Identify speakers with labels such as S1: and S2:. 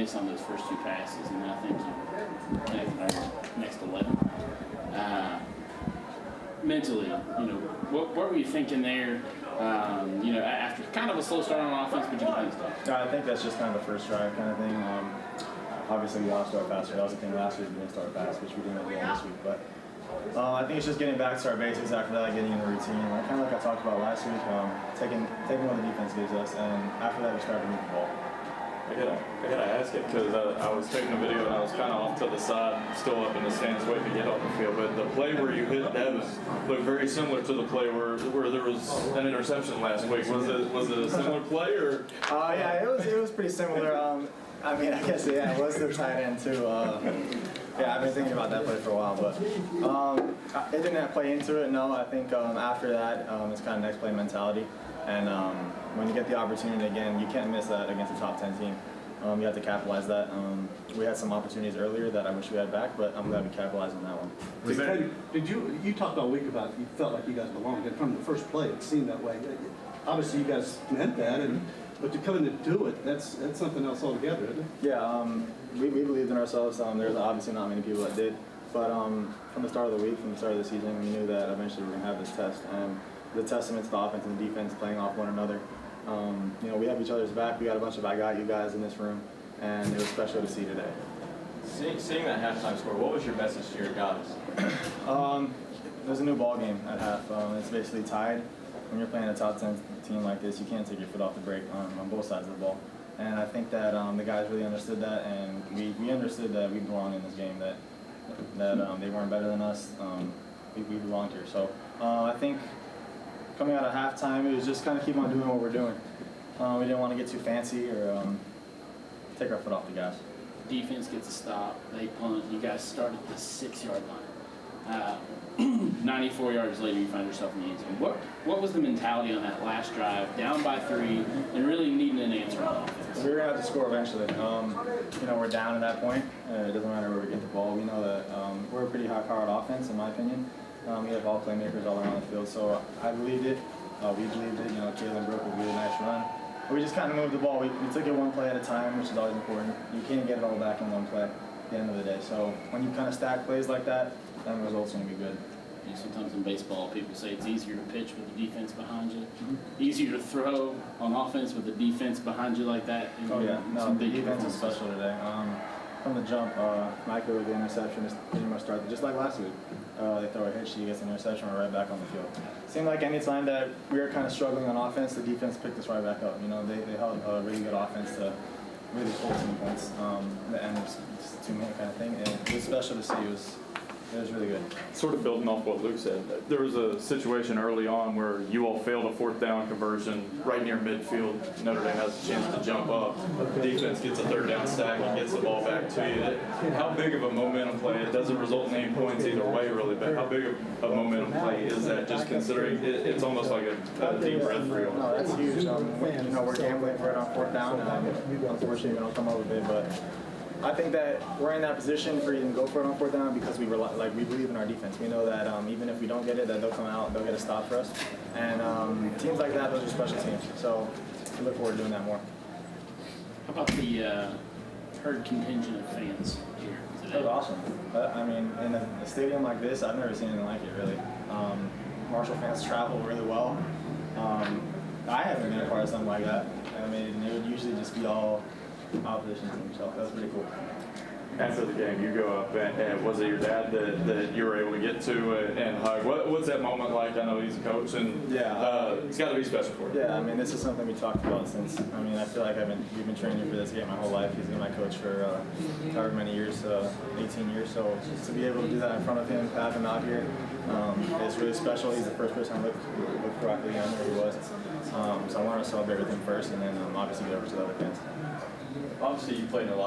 S1: place on those first 2 passes, and I think you connected our next 11. Mentally, what were you thinking there? After kind of a slow start on offense, but you got stuff.
S2: I think that's just kind of the first drive kind of thing. Obviously, we lost start faster. That was the thing last week. We didn't start fast, which we didn't really this week. But I think it's just getting back to our basics after that, getting in the routine. Kind of like I talked about last week, taking what the defense gives us, and after that, we started to move the ball.
S3: I gotta ask it because I was taking a video and I was kind of off to the side, still up in the stands waiting to get on the field. But the play where you hit Devin looked very similar to the play where there was an interception last week. Was it a similar play or?
S2: Yeah, it was pretty similar. I guess it was the tight end too. Yeah, I've been thinking about that play for a while, but it didn't play into it. No, I think after that, it's kind of next play mentality. And when you get the opportunity again, you can't miss that against a top 10 team. You have to capitalize that. We had some opportunities earlier that I wish we had back, but I'm glad we capitalized on that one.
S4: Did you talked all week about you felt like you guys belonged, and from the first play it seemed that way. Obviously you guys meant that, but to come in and do it, that's something else altogether, isn't it?
S2: Yeah, we believed in ourselves. There's obviously not many people that did, but from the start of the week, from the start of the season, we knew that eventually we were going to have this test. And the testament to the offense and the defense playing off one another. We have each other's back. We got a bunch of I got you guys in this room, and it was special to see today.
S5: Seeing that halftime score, what was your message to your guys?
S2: There's a new ball game at half. It's basically tied. When you're playing a top 10 team like this, you can't take your foot off the brake on both sides of the ball. And I think that the guys really understood that, and we understood that we belong in this game. That they weren't better than us. We belonged here. So I think. Coming out of halftime, it was just kind of keep on doing what we're doing. We didn't want to get too fancy or take our foot off the gas.
S1: Defense gets a stop. They punt. You guys start at the 6-yard line. 94 yards later, you find yourself in the end zone. What was the mentality on that last drive, down by 3, and really needing an answer on offense?
S2: We were going to have to score eventually. We're down at that point. It doesn't matter where we get the ball. We know that we're a pretty high-powered offense, in my opinion. We have all playmakers all around the field, so I believed it. We believed it. Kalen broke a really nice run. We just kind of moved the ball. We took it one play at a time, which is always important. You can't get it all back in one play at the end of the day. So when you kind of stack plays like that, then the results are going to be good.
S1: Sometimes in baseball, people say it's easier to pitch with the defense behind you. Easier to throw on offense with the defense behind you like that.
S2: Oh, yeah. No, the defense is special today. From the jump, Michael with the interception is pretty much started just like last week. They throw a hit, she gets an interception, we're right back on the field. Seemed like any time that we were kind of struggling on offense, the defense picked us right back up. They held a really good offense to really 14 points. And it was just a 2-minute kind of thing. And it was special to see. It was really good.
S3: Sort of building off what Luke said, there was a situation early on where you all failed a 4th down conversion right near midfield. Notre Dame has a chance to jump up. Defense gets a 3rd down stack and gets the ball back to you. How big of a momentum play? It doesn't result in any points either way, really, but how big of a momentum play is that, just considering it's almost like a deep breath for you?
S2: No, that's huge. We're gambling for it on 4th down, and unfortunately we don't come up with it, but I think that we're in that position for even go for it on 4th down because we believe in our defense. We know that even if we don't get it, that they'll come out, they'll get a stop for us. And teams like that, those are special teams. So we look forward to doing that more.
S1: How about the herd contingent of fans here today?
S2: That was awesome. In a stadium like this, I've never seen anything like it, really. Marshall fans travel really well. I haven't been a part of something like that. It would usually just be all opposition team, so that was pretty cool.
S3: After the game, you go up, and was it your dad that you were able to get to and hug? What's that moment like? I know he's a coach, and it's got to be special for you.
S2: Yeah, this is something we talked about since. I feel like we've been training for this game my whole life. He's been my coach for however many years, 18 years. So to be able to do that in front of him, have him out here, it's really special. He's the first person I looked for after the game. I knew he was. So I wanted to celebrate with him first, and then obviously get over to the other fans.
S5: Obviously, you played in a lot